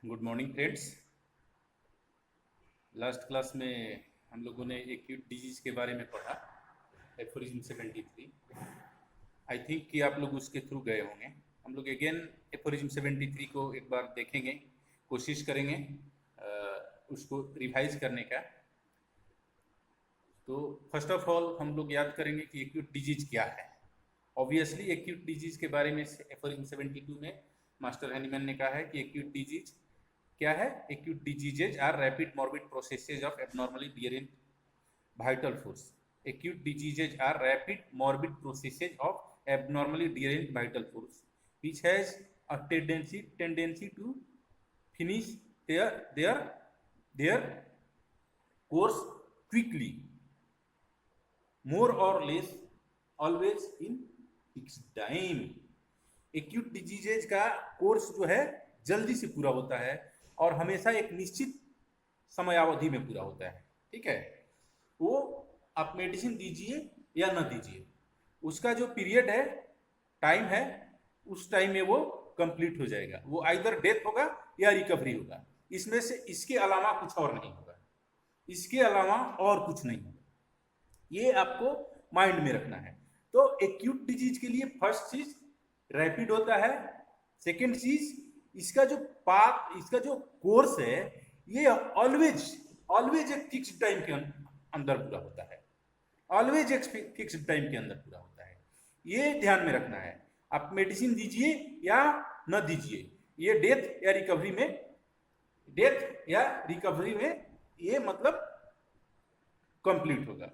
Good morning friends. Last class में हम लोगों ने एक्यूट डिजीज के बारे में पढ़ा, एफोरिज्म 73। आई थिंक कि आप लोग उसके थ्रू गए होंगे। हम लोग अगेन एफोरिज्म 73 को एक बार देखेंगे, कोशिश करेंगे उसको रिवाइज करने का। तो फर्स्ट ऑफ ऑल हम लोग याद करेंगे कि एक्यूट डिजीज क्या है। ऑब्वियसली एक्यूट डिजीज के बारे में एफोरिज्म 72 में मास्टर हैनीमैन ने कहा है कि एक्यूट डिजीज क्या है। Acute diseases are rapid morbid processes of abnormally deranged vital force. Acute diseases are rapid morbid processes of abnormally deerent vital force which has a tendency to finish their course quickly, more or less, always in fixed time. Acute diseases का course जो है जल्दी से पूरा होता है और हमेशा एक निश्चित समयावधि में पूरा होता है। ठीक है, वो आप मेडिसिन दीजिए या ना दीजिए, उसका जो पीरियड है, टाइम है, उस टाइम में वो कंप्लीट हो जाएगा। वो आइदर डेथ होगा या रिकवरी होगा, इसमें से इसके अलावा कुछ और नहीं होगा, इसके अलावा और कुछ नहीं होगा। ये आपको माइंड में रखना है। तो एक्यूट डिजीज के लिए फर्स्ट चीज रैपिड होता है। सेकेंड चीज इसका जो कोर्स है ये ऑलवेज ऑलवेज एक फिक्स टाइम के अंदर पूरा होता है, ऑलवेज एक फिक्स टाइम के अंदर पूरा होता है। ये ध्यान में रखना है। आप मेडिसिन दीजिए या न दीजिए, ये डेथ या रिकवरी में ये मतलब कंप्लीट होगा।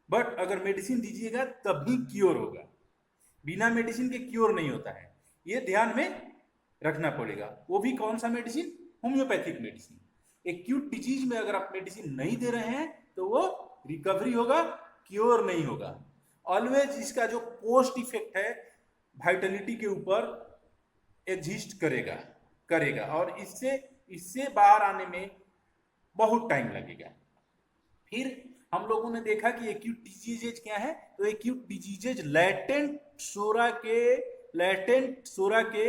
बट अगर मेडिसिन दीजिएगा तभी क्योर होगा, बिना मेडिसिन के क्योर नहीं होता है। ये ध्यान में रखना पड़ेगा। वो भी कौन सा medicine? Homeopathic medicine. Acute disease में अगर आप मेडिसिन नहीं दे रहे हैं तो वो रिकवरी होगा, क्योर नहीं होगा। ऑलवेज इसका जो पोस्ट इफेक्ट है वाइटलिटी के ऊपर एग्जिस्ट करेगा और इससे बाहर आने में बहुत टाइम लगेगा। फिर हम लोगों ने देखा कि एक्यूट डिजीजेज क्या है। तो एक्यूट डिजीजेज लैटेंट सोरा के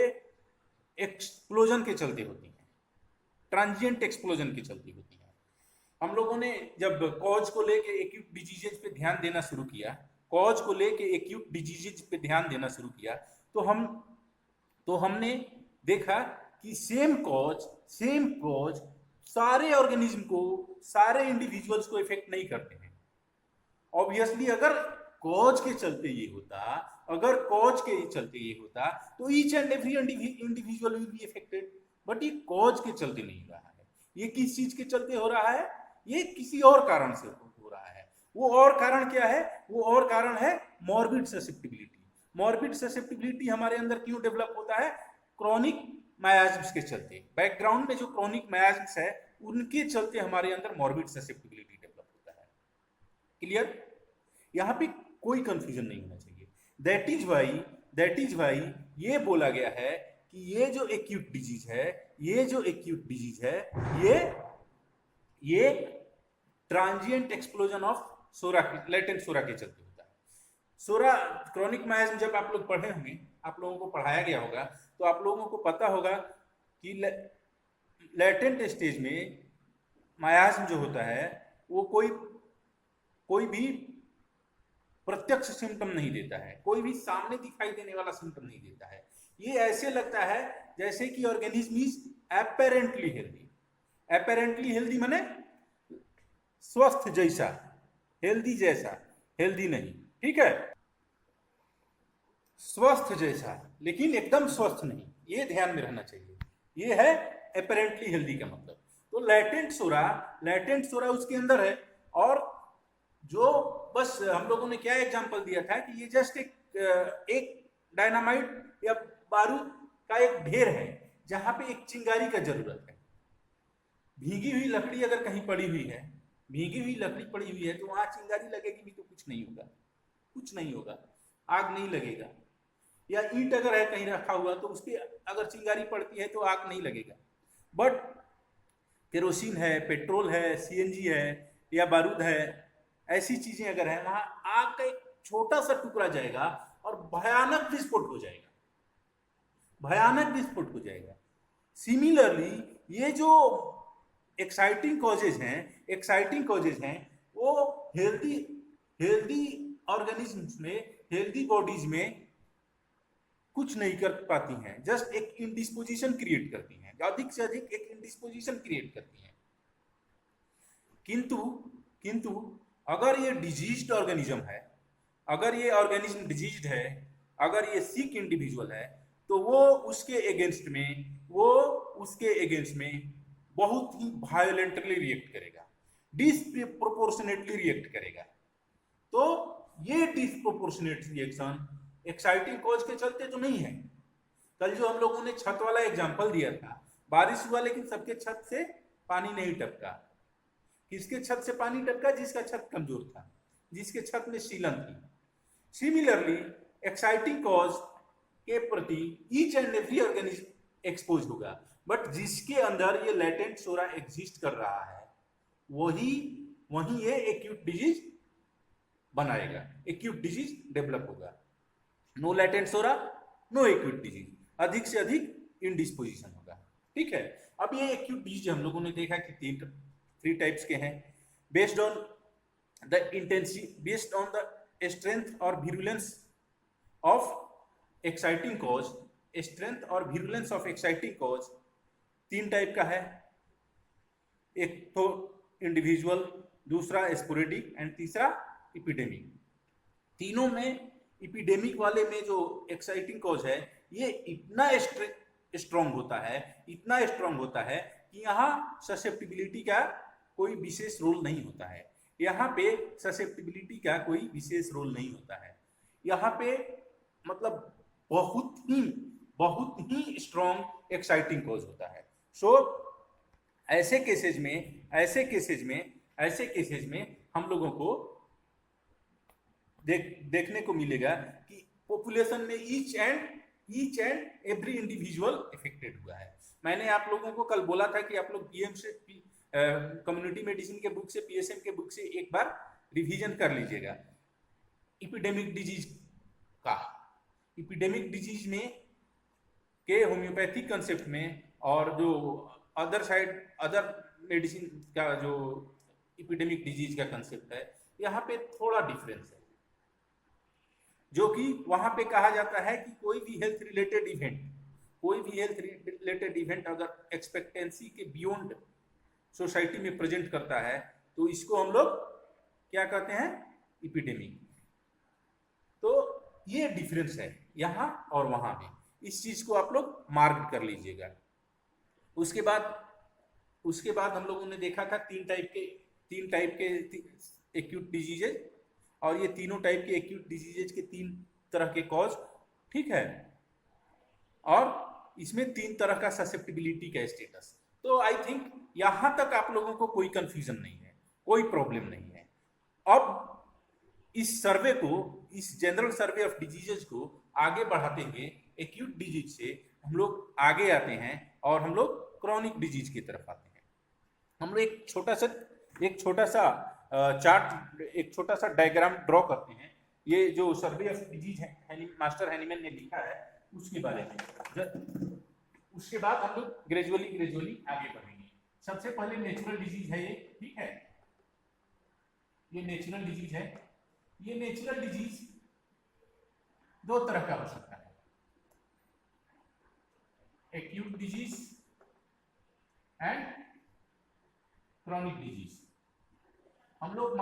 एक्सप्लोजन के चलते होती है, ट्रांजिएंट एक्सप्लोजन के चलते होती है। हम लोगों ने जब कॉज को लेके एक्यूट डिजीजेज पे ध्यान देना शुरू किया, तो हमने देखा कि सेम कॉज सारे ऑर्गेनिज्म को, सारे इंडिविजुअल्स को इफेक्ट नहीं करते हैं। ऑब्वियसली अगर कॉज के चलते ये होता तो each and every individual will be affected, but ये कॉज के चलते नहीं हो रहा है। ये किस चीज के चलते हो रहा है? ये किसी और कारण से हो रहा है। वो और कारण क्या है? वो और कारण है मॉर्बिड ससेप्टिबिलिटी। मॉर्बिड ससेप्टिबिलिटी हमारे अंदर क्यों डेवलप होता है? क्रॉनिक मायाज्म्स के चलते। बैकग्राउंड में जो क्रॉनिक मायाज्म्स है उनके चलते हमारे अंदर मॉर्बिड ससेप्टिबिलिटी डेवलप होता है। क्लियर? यहाँ पे कोई कंफ्यूजन नहीं होना चाहिए। दैट इज वाई ये बोला गया है कि ये जो एक्यूट डिजीज है ये ट्रांजिएंट एक्सप्लोजन ऑफ लेटेंट सोरा के चलते होता है। सोरा क्रॉनिक मायाज्म जब आप लोग पढ़े होंगे, आप लोगों को पढ़ाया गया होगा, तो आप लोगों को पता होगा कि लेटेंट स्टेज में मायाज्म जो होता है वो कोई भी प्रत्यक्ष सिम्टम नहीं देता है, कोई भी सामने दिखाई देने वाला सिम्टम नहीं देता है। ये ऐसे लगता है जैसे कि ऑर्गेनिज्म इज एपेरेंटली हेल्दी माने स्वस्थ जैसा, हेल्दी नहीं। ठीक है, स्वस्थ जैसा लेकिन एकदम स्वस्थ नहीं, ये ध्यान में रहना चाहिए। ये है एपेरेंटली हेल्दी का मतलब। तो लेटेंट सोरा उसके अंदर है। और जो बस हम लोगों ने क्या एग्जांपल दिया था कि ये जस्ट एक डायनामाइट या बारूद का एक ढेर है जहां पे एक चिंगारी का जरूरत है। भीगी हुई लकड़ी अगर कहीं पड़ी हुई है तो वहां चिंगारी लगेगी भी तो कुछ नहीं होगा, आग नहीं लगेगा। या ईंट अगर है कहीं रखा हुआ तो उस पर अगर चिंगारी पड़ती है तो आग नहीं लगेगा। बट केरोसिन है, पेट्रोल है, सीएनजी है या बारूद है, ऐसी चीजें अगर है, वहां आग का एक छोटा सा टुकड़ा जाएगा और भयानक विस्फोट हो जाएगा। भयानक विस्फोट हो जाएगा। सिमिलरली ये जो एक्साइटिंग कॉजेज हैं वो हेल्दी हेल्दी ऑर्गेनिज्म्स में, हेल्दी बॉडीज में कुछ नहीं कर पाती हैं, जस्ट एक इंडिस्पोजिशन क्रिएट करती हैं, अधिक से अधिक एक इंडिस्पोजिशन क्रिएट करती हैं। किंतु अगर ये डिजीज्ड ऑर्गेनिज्म है, अगर ये ऑर्गेनिज्म डिजीज्ड है, अगर ये सिक इंडिविजुअल है, तो वो उसके अगेंस्ट में बहुत ही वायोलेंटली रिएक्ट करेगा, डिसप्रोपोर्शनेटली रिएक्ट करेगा। तो ये डिसप्रोपोर्शनेट रिएक्शन एक्साइटिंग कॉज के चलते तो नहीं है। कल जो हम लोगों ने छत वाला एग्जांपल दिया था, बारिश हुआ लेकिन सबके छत से पानी नहीं टपका। किसके छत से पानी टपका? जिसका छत कमजोर था, जिसके छत में सीलन थी। सिमिलरली एक्साइटिंग कॉज के प्रति each and every organism expose होगा, बट जिसके अंदर ये लेटेंट सोरा एग्जिस्ट कर रहा है वही ये एक्यूट डिजीज बनाएगा, एक्यूट डिजीज डेवलप होगा। नो लेटेंट सोरा, नो एक्यूट डिजीज, अधिक से अधिक इंडिस्पोजिशन होगा। ठीक है, अब ये एक्यूट डिजीज हम लोगों ने देखा कि थ्री टाइप्स के हैं, बेस्ड ऑन द स्ट्रेंथ और वीरुलेंस ऑफ एक्साइटिंग कॉज। स्ट्रेंथ और वीरुलेंस ऑफ एक्साइटिंग कॉज 3 टाइप का है, एक तो इंडिविजुअल, दूसरा स्पोरेडिक एंड तीसरा इपिडेमिक। तीनों में इपिडेमिक वाले में जो एक्साइटिंग कॉज है ये इतना स्ट्रॉन्ग होता है कि यहाँ ससेप्टिबिलिटी का कोई विशेष रोल नहीं होता है। यहाँ पे ससेप्टिबिलिटी का कोई विशेष रोल नहीं होता है। यहाँ पे मतलब बहुत ही स्ट्रॉन्ग एक्साइटिंग कॉज होता है। सो ऐसे केसेज में हम लोगों को देखने को मिलेगा कि पॉपुलेशन में each and every individual affected हुआ है। मैंने आप लोगों को कल बोला था कि आप लोग पीएम से कम्युनिटी मेडिसिन के बुक से, पीएसएम के बुक से एक बार रिवीजन कर लीजिएगा इपिडेमिक डिजीज में के होम्योपैथिक कंसेप्ट में और जो अदर मेडिसिन का जो इपिडेमिक डिजीज का कंसेप्ट है, यहाँ पे थोड़ा डिफरेंस है। जो कि वहां पे कहा जाता है कि कोई भी हेल्थ रिलेटेड इवेंट अगर एक्सपेक्टेंसी के बियॉन्ड सोसाइटी में प्रेजेंट करता है तो इसको हम लोग क्या कहते हैं? इपिडेमिक। तो ये डिफरेंस है यहाँ और वहां में, इस चीज को आप लोग मार्क कर लीजिएगा। उसके बाद हम लोगों ने देखा था तीन टाइप के एक्यूट डिजीजेज, और ये तीनों टाइप के एक्यूट डिजीजेज के 3 तरह के कॉज। ठीक है, और इसमें 3 तरह का ससेप्टिबिलिटी का स्टेटस। तो आई थिंक यहां तक आप लोगों को कोई कंफ्यूजन नहीं है, कोई प्रॉब्लम नहीं है। अब इस सर्वे को, इस जनरल सर्वे ऑफ डिजीजेज को आगे बढ़ाते हुए एक्यूट डिजीज से हम लोग आगे आते हैं और हम लोग क्रॉनिक डिजीज की तरफ आते हैं। हम लोग एक छोटा सा चार्ट, एक छोटा सा डायग्राम ड्रॉ करते हैं। ये जो सर्वे ऑफ डिजीज है मास्टर हैनीमैन ने लिखा है उसके बारे में। उसके बाद हम लोग ग्रेजुअली आगे बढ़ेंगे। सबसे पहले नेचुरल डिजीज है ये। ठीक है, ये नेचुरल डिजीज है। ये नेचुरल डिजीज 2 तरह का हो सकता है, acute disease and chronic disease. हम लोग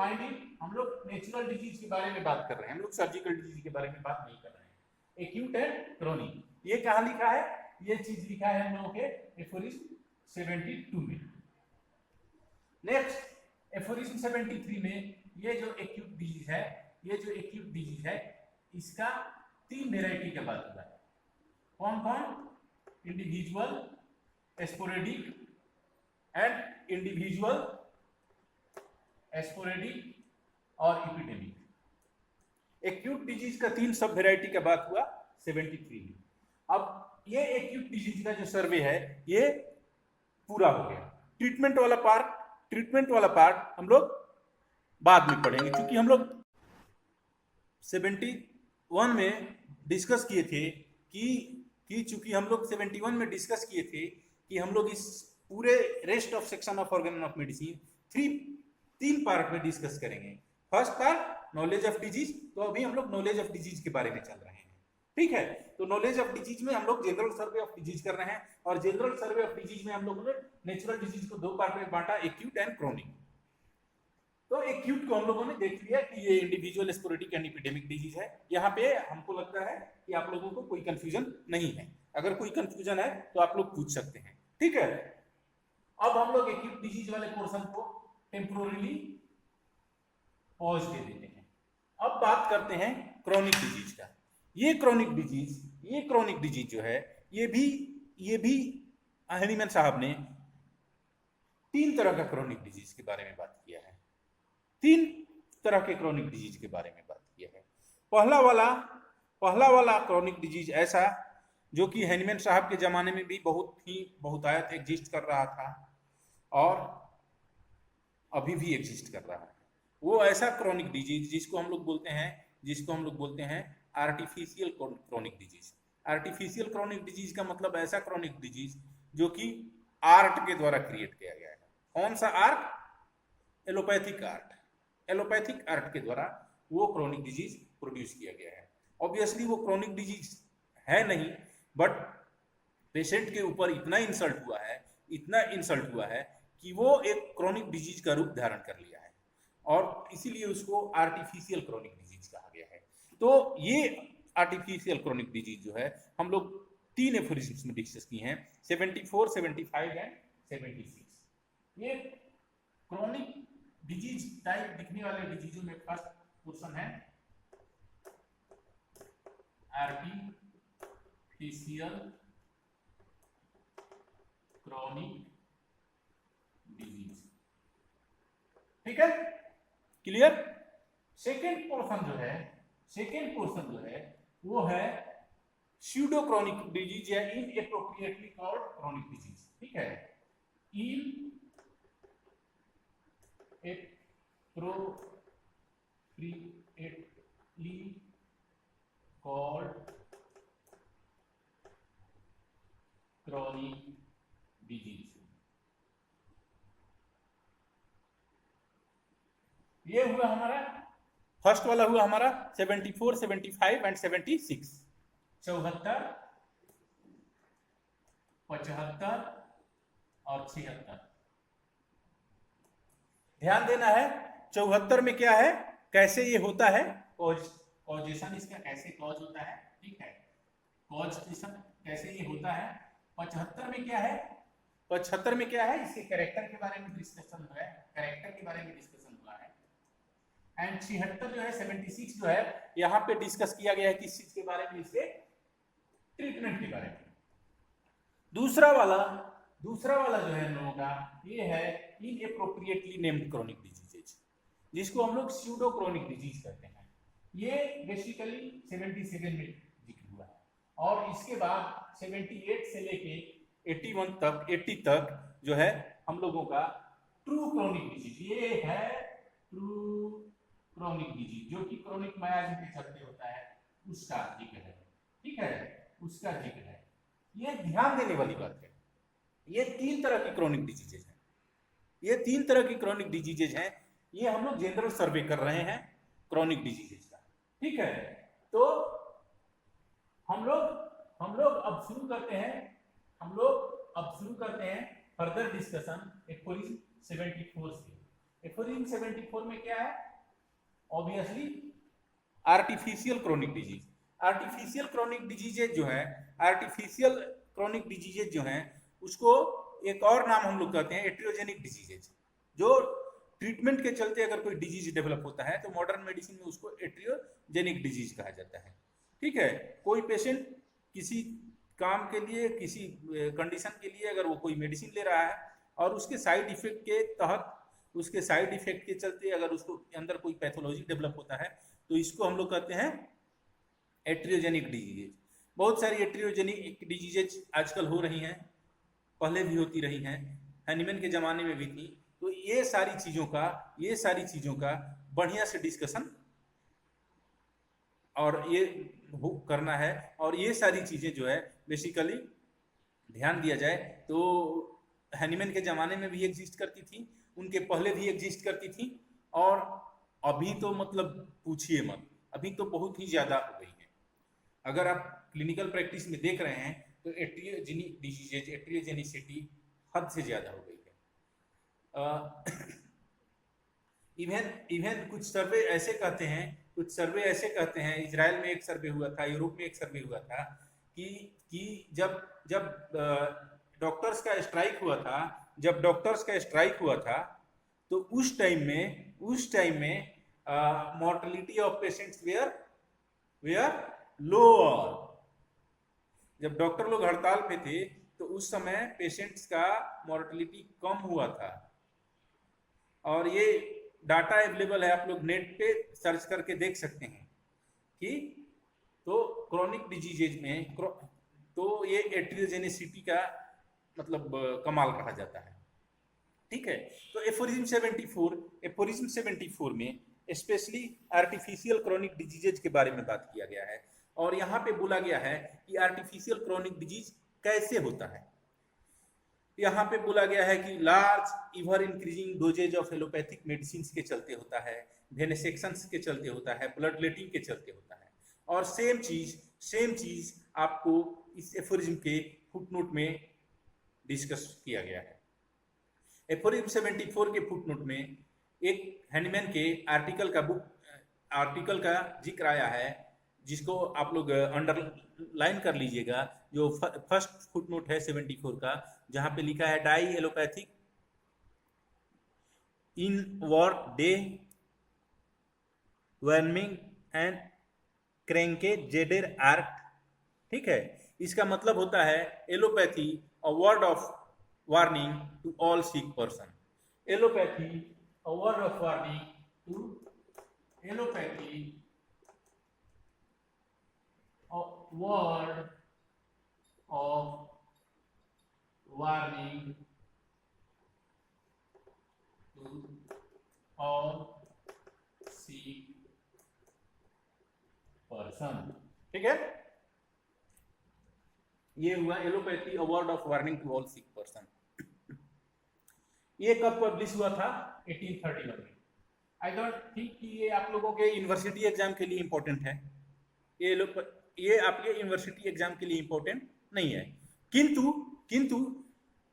नेचुरल डिजीज के बारे में बात कर रहे हैं, हम लोग सर्जिकल डिजीज के बारे में बात नहीं कर रहे हैं। एक्यूट एंड क्रॉनिक, ये कहाँ लिखा है? ये चीज लिखा है हम लोगों के एफोरिज्म 72 में। नेक्स्ट एफोरिज्म 73 में ये जो एक्यूट डिजीज है, इसका 3 वेराइटी का बात हुआ है। कौन? इंडिविजुअल, स्पोरेडिक और इपिडेमिक। एक्यूट डिजीज का 3 सब वेराइटी का बात हुआ 73 में। अब ये एक्यूट डिजीज का जो सर्वे है ये पूरा हो गया। ट्रीटमेंट वाला पार्ट हम लोग बाद में पढ़ेंगे, क्योंकि हम लोग 71 में डिस्कस किए थे कि कि चूंकि हम लोग 71 में डिस्कस किए थे कि हम लोग इस पूरे rest of section of organ of medicine तीन पार्ट में डिस्कस करेंगे। First part knowledge of disease, तो अभी हम लोग नॉलेज ऑफ डिजीज के बारे में चल रहे हैं, ठीक है। तो नॉलेज ऑफ डिजीज में हम लोग जनरल सर्वे ऑफ डिजीज कर रहे हैं, और जनरल सर्वे ऑफ डिजीज में हम लोगों ने नेचुरल डिजीज को 2 पार्ट में बांटा, एक्यूट एंड क्रोनिक। तो एक्यूट को हम लोगों ने देख लिया कि ये individual sporadic and epidemic disease है। यहाँ पे हमको लगता है कि आप लोगों को कोई कंफ्यूजन नहीं है, अगर कोई कंफ्यूजन है तो आप लोग पूछ सकते हैं, ठीक है। अब हम लोग एक्यूट डिजीज वाले पोर्शन को टेम्पोरली पॉज दे देते हैं। अब बात करते हैं क्रोनिक डिजीज का। ये क्रोनिक डिजीज जो है, ये भी हनीमैन साहब ने 3 तरह का क्रोनिक डिजीज के बारे में बात किया है। 3 तरह के क्रोनिक डिजीज के बारे में बात किया है। पहला वाला क्रोनिक डिजीज ऐसा जो कि हनीमैन साहब के जमाने में भी बहुतायत एग्जिस्ट कर रहा था और अभी भी एग्जिस्ट कर रहा है। वो ऐसा क्रोनिक डिजीज जिसको हम लोग बोलते हैं artificial chronic disease. Artificial chronic disease का मतलब ऐसा क्रोनिक डिजीज जो कि आर्ट के द्वारा क्रिएट किया गया है। कौन सा आर्ट? एलोपैथिक आर्ट के द्वारा वो क्रोनिक डिजीज प्रोड्यूस किया गया है। ऑब्वियसली वो क्रोनिक डिजीज है नहीं, बट पेशेंट के ऊपर इतना इंसल्ट हुआ है कि वो एक क्रोनिक डिजीज का रूप धारण कर लिया है, और इसीलिए उसको आर्टिफिशियल क्रोनिक डिजीज कहा गया है। तो ये आर्टिफिशियल क्रोनिक डिजीज जो है हम लोग 3 एफोरिज्म्स में डिस्कस की हैं, 74, 75 एंड 76। ये क्रोनिक डिजीज टाइप दिखने वाले डिजीजों में फर्स्ट क्वेश्चन है आर्टिफिशियल क्रोनिक डिजीज, ठीक है, क्लियर। सेकेंड पोर्शन जो है वो है स्यूडो क्रोनिक डिजीज या इनएप्रोप्रिएटली कॉल्ड क्रोनिक डिजीज, ठीक है। इनएप्रोप्रिएटली कॉल्ड क्रोनिक डिजीज, ये हुआ हमारा फर्स्ट वाला, हुआ हमारा 74, 75 एंड 76। 74, 75 और 76। ध्यान देना है 74 में क्या है, कैसे ये होता है, कॉजेशन इसका कैसे कॉज होता है, ठीक है, कॉजेशन कैसे ये होता है। 75 में क्या है, 75 में क्या है, इसके कैरेक्टर के बारे में डिस्कशन हुआ है, एंड 76 जो है 76 जो है यहाँ पे डिस्कस किया गया है किस चीज के बारे में, इसके ट्रीटमेंट के बारे में। दूसरा वाला जो है हम लोगों का ये है इनएप्रोप्रिएटली नेम्ड क्रोनिक डिजीजेज, जिसको हम लोग स्यूडो क्रोनिक डिजीज कहते हैं। ये बेसिकली 77 में जिक्र हुआ है, और इसके बाद 78 से लेके 80 तक जो है हम लोगों का ट्रू क्रोनिक डिजीज, ये है ट्रू क्रोनिक डिजीज, जो कि क्रोनिक मायाजिन के चलते होता है, उसका जिक्र है, ठीक है, उसका जिक्र है। ये ध्यान देने वाली बात है। ये 3 तरह की क्रोनिक डिजीजेज हैं, ये हम लोग जनरल सर्वे कर रहे हैं क्रोनिक डिजीजेज का, ठीक है। तो हम लोग अब शुरू करते हैं फर्दर डिस्कशन एफोरिज्म 74 से। एफोरिज्म 74 में क्या है, ऑब्वियसली आर्टिफिशियल क्रोनिक डिजीजेज जो हैं उसको एक और नाम हम लोग कहते हैं एट्रियोजेनिक डिजीजेज। जो ट्रीटमेंट के चलते अगर कोई डिजीज डेवलप होता है तो मॉडर्न मेडिसिन में उसको एट्रियोजेनिक डिजीज कहा जाता है, ठीक है। कोई पेशेंट किसी काम के लिए, किसी कंडीशन के लिए अगर वो कोई मेडिसिन ले रहा है और उसके साइड इफेक्ट के चलते अगर उसको अंदर कोई पैथोलॉजी डेवलप होता है तो इसको हम लोग कहते हैं एट्रियोजेनिक डिजीजेज। बहुत सारी एट्रियोजेनिक डिजीजेज आजकल हो रही हैं, पहले भी होती रही हैं, हनीमैन के जमाने में भी थी। तो ये सारी चीजों का बढ़िया से डिस्कशन और ये करना है। और ये सारी चीजें जो है बेसिकली ध्यान दिया जाए तो हैनीमैन के ज़माने में भी एग्जिस्ट करती थी, उनके पहले भी एग्जिस्ट करती थी, और अभी तो मतलब पूछिए मत, अभी तो बहुत ही ज़्यादा हो गई है। अगर आप क्लिनिकल प्रैक्टिस में देख रहे हैं तो एट्रियोजेनिक डिजीजेज, एट्रियोजेनिसिटी हद से ज़्यादा हो गई है। इवन इवन कुछ सर्वे ऐसे कहते हैं, इजराइल में एक सर्वे हुआ था, यूरोप में एक सर्वे हुआ था कि जब जब डॉक्टर्स का स्ट्राइक हुआ था तो उस टाइम में mortality of patients were lower. जब डॉक्टर लोग हड़ताल पे थे तो उस समय पेशेंट्स का मॉर्टेलिटी कम हुआ था, और ये डाटा अवेलेबल है, आप लोग नेट पे सर्च करके देख सकते हैं कि तो क्रॉनिक डिजीजेज में तो ये एट्रियोजेनिसिटी का मतलब कमाल कहा जाता है। ठीक है, तो एफोरिज्म 74 में स्पेशली आर्टिफिशियल क्रॉनिक डिजीजेज के बारे में बात किया गया है, और यहाँ पे बोला गया है कि आर्टिफिशियल क्रॉनिक डिजीज कैसे होता है। यहाँ पे बोला गया है कि large ever increasing doses of allopathic medicine के चलते होता है, वेनेसेक्शंस के चलते होता है, ब्लड लेटिंग के चलते होता है। और सेम चीज आपको इस एफोरिज्म के फुटनोट में डिस्कस किया गया है। एफोरिज्म 74 के फुटनोट में एक हैनीमैन के आर्टिकल का जिक्र आया है, जिसको आप लोग अंडरलाइन कर लीजिएगा, जो फर्स्ट फुटनोट है 74 का, जहां पे लिखा है डाई एलोपैथिक इन वर्ट डे वर्मिंग एंड क्रेंके जेडर आर्ट। ठीक है, इसका मतलब होता है allopathy a word of warning to all sick person. Allopathy a word of warning to allopathy a word of warning to all sick person। ठीक है, ये हुआ allopathy award of warning to all sick person. ये कब publish हुआ था? 1831 में। I don't think कि ये आप लोगों के यूनिवर्सिटी एग्जाम के लिए इंपॉर्टेंट है, ये आपके यूनिवर्सिटी एग्जाम के लिए इंपॉर्टेंट नहीं है। किंतु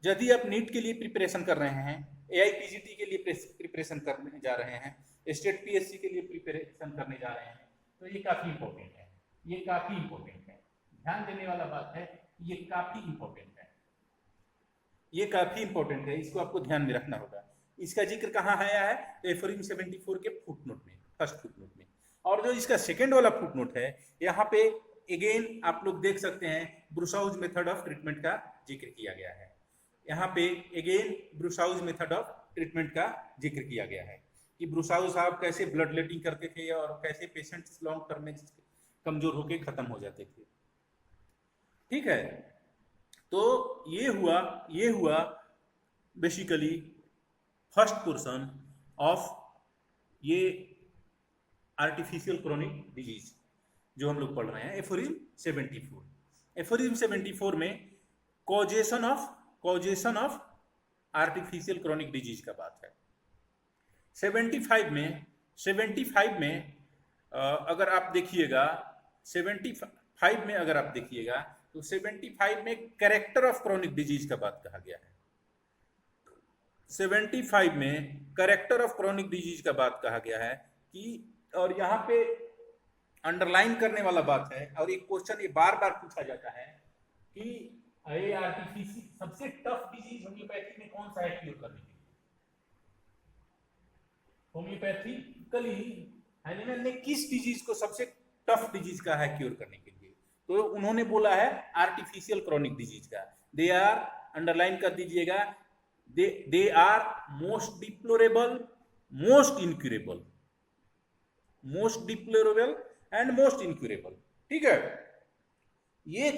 यदि आप नीट के लिए प्रिपरेशन कर रहे हैं, एआईपीजीटी के लिए प्रिपरेशन करने जा रहे हैं, स्टेट पीएससी के लिए प्रिपरेशन करने जा रहे हैं, तो ये काफी इंपॉर्टेंट है, ये काफी इंपॉर्टेंट है। ध्यान देने वाला बात है, ये काफी इंपॉर्टेंट है, ये काफी इंपॉर्टेंट है, इसको आपको ध्यान में रखना होगा। इसका जिक्र कहाँ आया है? एफोरिज्म 74 के फुटनोट में, फर्स्ट फुटनोट में। और जो इसका सेकेंड वाला फुटनोट है, यहाँ पे अगेन आप लोग देख सकते हैं ब्रुसाउज मेथड ऑफ ट्रीटमेंट का जिक्र किया गया है। यहाँ पे अगेन ब्रुसाउज मेथड ऑफ ट्रीटमेंट का जिक्र किया गया है कि ब्रुसाउ साहब कैसे ब्लड लेटिंग करते थे और कैसे पेशेंट्स लॉन्ग टर्म में कमजोर होकर खत्म हो जाते थे। ठीक है, तो ये हुआ बेसिकली फर्स्ट पोर्शन ऑफ ये आर्टिफिशियल क्रोनिक डिजीज जो हम लोग पढ़ रहे हैं, एफोरिज्म 74। एफोरिज्म 74 में causation of artificial chronic disease का बात है। 75 में अगर आप देखिएगा, 75 में अगर आप देखिएगा तो 75 में कैरेक्टर ऑफ क्रोनिक डिजीज का बात कहा गया है। 75 में कैरेक्टर ऑफ क्रोनिक डिजीज का बात कहा गया है कि, और यहाँ पे अंडरलाइन करने वाला बात है, और एक क्वेश्चन ये बार बार पूछा जाता है कि ये आर्टिफिशियल सबसे टफ डिजीज होम्योपैथी में कौन सा है क्योर करने के लिए? होम्योपैथिकली हैनीमैन ने किस डिजीज को सबसे टफ डिजीज का है क्योर करने के लिए? तो उन्होंने बोला है आर्टिफिशियल क्रोनिक डिजीज का। दे आर, अंडरलाइन कर दीजिएगा, they are most deplorable, most incurable, most deplorable and most incurable. ठीक है, ये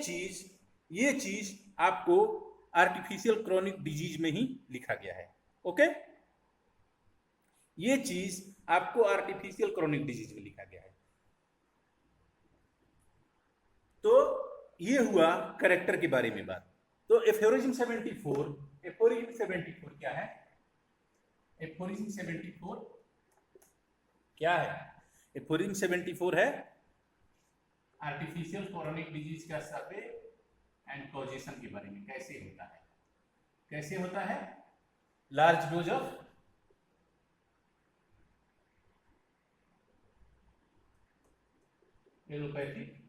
चीज आपको आर्टिफिशियल क्रोनिक डिजीज में ही लिखा गया है। ओके, ये चीज आपको आर्टिफिशियल क्रोनिक डिजीज में लिखा गया है। ये हुआ करेक्टर के बारे में बात। तो एफोरिज्म 74 क्या है? एफोरिज्म 74 क्या है? एफोरिज्म 74 है आर्टिफिशियल कोरोनिक डिजीज का सर्वे एंड कॉजेशन के बारे में। कैसे होता है? कैसे होता है? Large dose of allopathic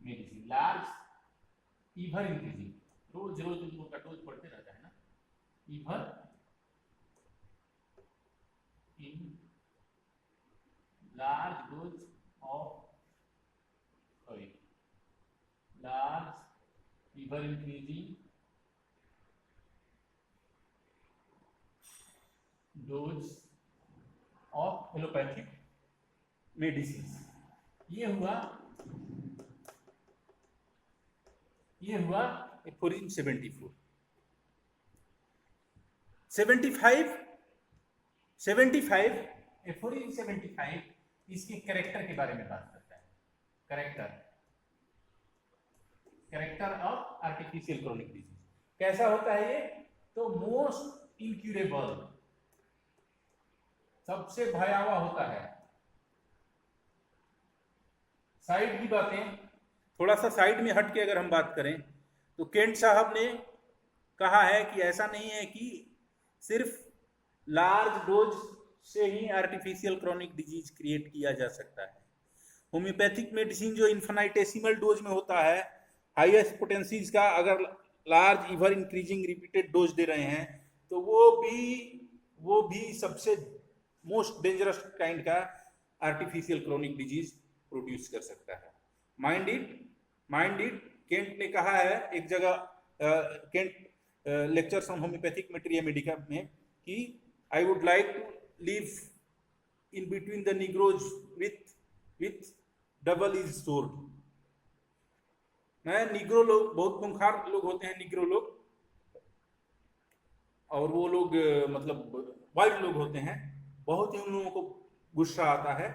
medicine, large ever increasing, रोज रोज उनका डोज बढ़ते रहता है ना, ever in large dose of large ever increasing dose of allopathic medicine. ये हुआ एफोरिज्म 74। 75 एफोरिज्म 75 इसके कैरेक्टर के बारे में बात करता है। Character of artificial chronic disease कैसा होता है ये? तो मोस्ट इनक्यूरेबल, सबसे भयावह होता है। साइड की बातें, थोड़ा सा साइड में हट के अगर हम बात करें तो केंट साहब ने कहा है कि ऐसा नहीं है कि सिर्फ लार्ज डोज से ही आर्टिफिशियल क्रोनिक डिजीज क्रिएट किया जा सकता है। होम्योपैथिक मेडिसिन जो इन्फिनिटेसिमल डोज में होता है, हाईएस्ट पोटेंसीज का अगर large ever increasing repeated dose दे रहे हैं तो वो भी सबसे मोस्ट डेंजरस काइंड का आर्टिफिशियल क्रोनिक डिजीज प्रोड्यूस कर सकता है। माइंड इट केंट ने कहा है एक जगह, Kent lectures on homeopathic materia medica में कि I would like to live in between the negroes with double edged sword। मैं निग्रो लोग, बहुत खूंखार लोग होते हैं निग्रो लोग, और वो लोग मतलब वाइट लोग होते हैं, बहुत ही उन लोगों को गुस्सा आता है।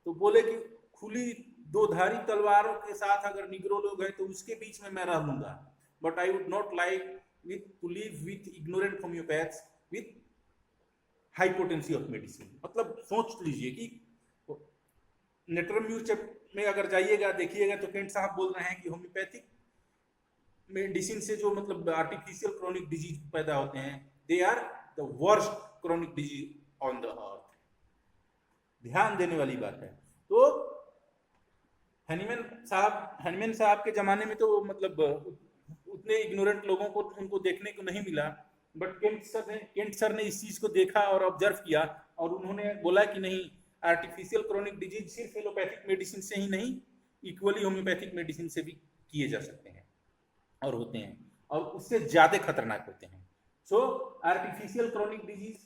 तो बोले कि खुली दो धारी तलवारों के साथ अगर निग्रो लोग हैं तो उसके बीच में मैं रह लूंगा, but I would not like to live with ignorant homoeopaths with high potency of medicine. मतलब सोच लीजिए कि नेटरम न्यूज में अगर जाइएगा देखिएगा तो केंट साहब बोल रहे हैं कि होम्योपैथिक मेडिसिन से जो मतलब आर्टिफिशियल क्रोनिक डिजीज पैदा होते हैं, they are the worst chronic disease on the earth. ध्यान देने वाली बात है। तो हनीमैन साहब के जमाने में तो मतलब उतने इग्नोरेंट लोगों को उनको देखने को नहीं मिला, बट केंट सर ने इस चीज को देखा और ऑब्जर्व किया और उन्होंने बोला कि नहीं, आर्टिफिशियल क्रोनिक डिजीज सिर्फ एलोपैथिक मेडिसिन से ही नहीं, इक्वली होम्योपैथिक मेडिसिन से भी किए जा सकते हैं और होते हैं, और उससे ज्यादा खतरनाक होते हैं। सो आर्टिफिशियल क्रोनिक डिजीज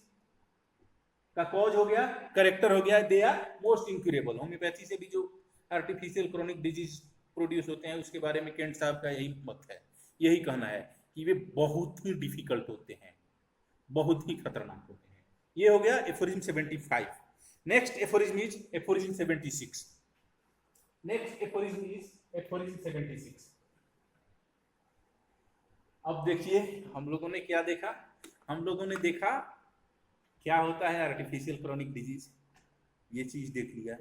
का कॉज हो गया, करेक्टर हो गया, they are most incurable. Homoeopathy से भी जो आर्टिफिशियल क्रोनिक डिजीज प्रोड्यूस होते हैं उसके बारे में केंट साहब का यही मत है, यही कहना है कि वे बहुत ही डिफिकल्ट होते हैं, बहुत ही खतरनाक होते हैं। ये हो गया aphorism 75। Next aphorism is aphorism 76। Next aphorism is aphorism 76। अब देखिए हम लोगों ने क्या देखा, हम लोगों ने देखा क्या होता है आर्टिफिशियल क्रोनिक डिजीज, ये चीज देख लिया,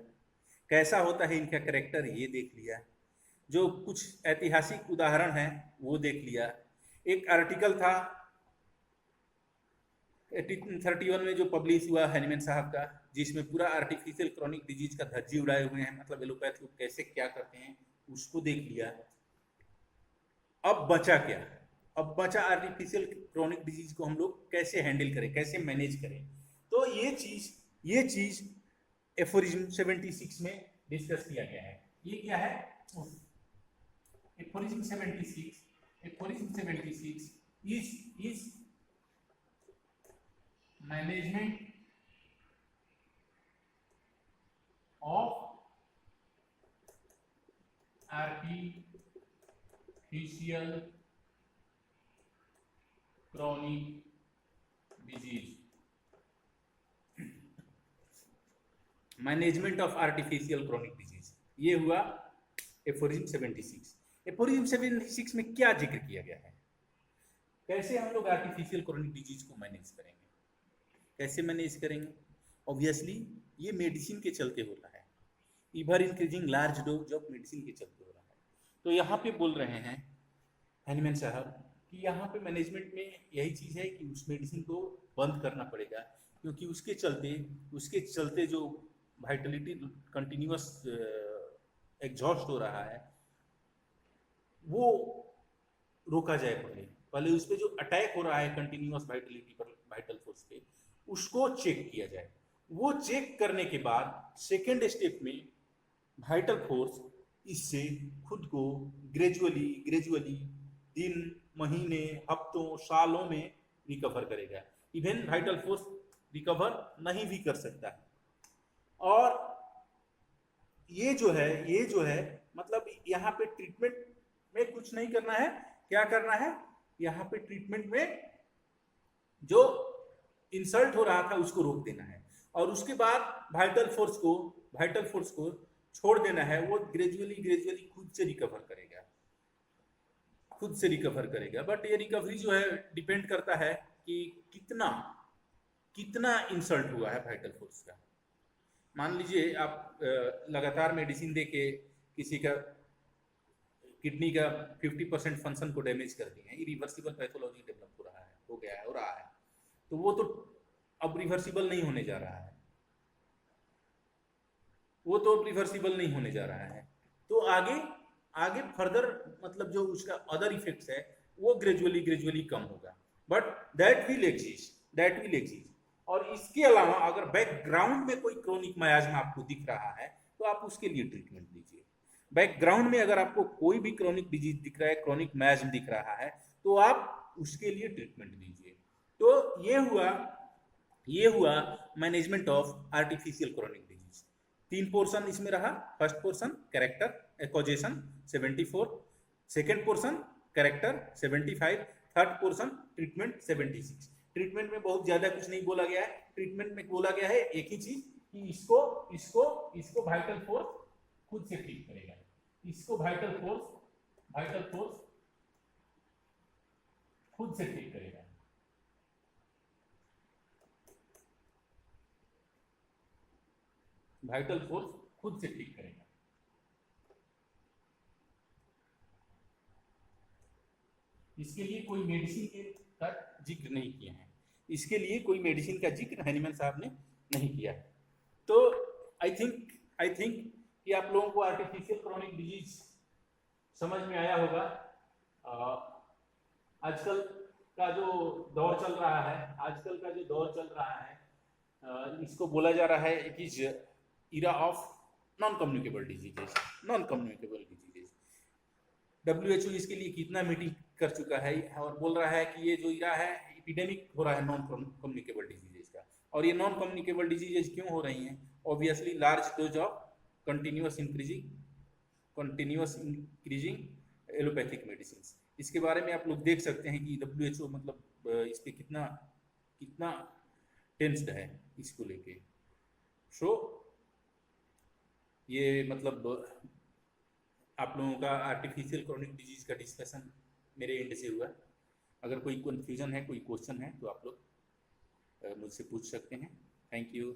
कैसा होता है इनका कैरेक्टर ये देख लिया, जो कुछ ऐतिहासिक उदाहरण हैं वो देख लिया। एक आर्टिकल था 1831 में जो पब्लिश हुआ हनीमैन साहब का, जिसमें पूरा आर्टिफिशियल क्रोनिक डिजीज का धज्जी उड़ाए हुए हैं, मतलब एलोपैथी कैसे क्या करते हैं उसको देख लिया। अब बचा क्या? अब बचा आर्टिफिशियल क्रोनिक डिजीज को हम लोग कैसे हैंडल करें, कैसे मैनेज करें। तो ये चीज एफोरिज्म 76 में डिस्कस किया गया है। ये क्या है? Aphorism 76 is management of artificial chronic disease। Management of artificial chronic disease, ये हुआ एफोरिज्म 76। एफोरिज्म 76 में क्या जिक्र किया गया है? कैसे हम लोग आर्टिफिशियल क्रोनिक डिजीज को मैनेज करेंगे? कैसे मैनेज करेंगे? ऑब्वियसली ये मेडिसिन के चलते होता है, ever increasing large dose of medicine के चलते हो रहा है। तो यहाँ पे बोल रहे हैं हैनीमैन साहब कि यहाँ पे मैनेजमेंट में यही चीज़ है कि उस मेडिसिन को बंद करना पड़ेगा, क्योंकि उसके चलते जो वाइटलिटी कंटिन्यूअस एग्जॉस्ट हो रहा है वो रोका जाए। पहले उस पर जो अटैक हो रहा है कंटिन्यूअस वाइटलिटी पर, वाइटल फोर्स पे, उसको चेक किया जाए। वो चेक करने के बाद सेकेंड स्टेप में वाइटल फोर्स इससे खुद को ग्रेजुअली दिन, महीने, हफ्तों, सालों में रिकवर करेगा। इवन वाइटल फोर्स रिकवर नहीं भी कर सकता है। और ये जो है मतलब यहाँ पे ट्रीटमेंट में कुछ नहीं करना है। क्या करना है? यहाँ पे ट्रीटमेंट में जो इंसल्ट हो रहा था उसको रोक देना है, और उसके बाद वाइटल फोर्स को छोड़ देना है। वो ग्रेजुअली खुद से रिकवर करेगा। बट ये रिकवरी जो है डिपेंड करता है कि कितना इंसल्ट हुआ है वाइटल फोर्स का। मान लीजिए आप लगातार मेडिसिन देके किसी का किडनी का 50% फंक्शन को डैमेज कर दिए हैं, इरिवर्सिबल पैथोलॉजी डेवलप हो रहा है, तो वो तो अब रिवर्सिबल नहीं होने जा रहा है। तो आगे फर्दर मतलब जो उसका अदर इफेक्ट्स है वो ग्रेजुअली कम होगा, बट दैट विल एग्जिस्ट। और इसके अलावा अगर बैकग्राउंड में कोई क्रोनिक मायाज्मा आपको दिख रहा है तो आप उसके लिए ट्रीटमेंट दीजिए। बैकग्राउंड में अगर आपको कोई भी क्रोनिक डिजीज दिख रहा है, क्रोनिक मायाज्मा दिख रहा है, तो आप उसके लिए ट्रीटमेंट दीजिए। तो ये हुआ management of artificial chronic disease. 3 portion इसमें रहा। First portion character causation 74, second portion character 75, third portion treatment 76। Treatment में बहुत ज्यादा कुछ नहीं बोला गया है। ट्रीटमेंट में बोला गया है एक ही चीज कि इसको वाइटल फोर्स खुद से ठीक करेगा। इसको वाइटल फोर्स खुद से ठीक करेगा। वाइटल फोर्स खुद से ठीक करेगा। इसके लिए कोई मेडिसिन का जिक्र नहीं किया है। इसके लिए कोई मेडिसिन का जिक्र हैनीमैन साहब ने नहीं किया है। तो आई थिंक कि आप लोगों को आर्टिफिशियल क्रोनिक डिजीज समझ में आया होगा। आजकल का जो दौर चल रहा है, इसको बोला जा रहा है it is era of non communicable diseases. WHO इसके लिए कितना मीटिंग कर चुका है और बोल रहा है कि ये जो इरा है एपिडेमिक हो रहा है नॉन कम्युनिकेबल डिजीजेस का। और ये नॉन कम्युनिकेबल डिजीजेस क्यों हो रही हैं? Obviously large dose of continuous increasing allopathic medicine. इसके बारे में आप लोग देख सकते हैं कि WHO मतलब इस पे कितना टेंस्ड है इसको लेके। सो ये मतलब आप लोगों का आर्टिफिशियल क्रोनिक डिजीज का डिस्कशन मेरे एंड से हुआ। अगर कोई कन्फ्यूजन है, कोई क्वेश्चन है तो आप लोग मुझसे पूछ सकते हैं। Thank you.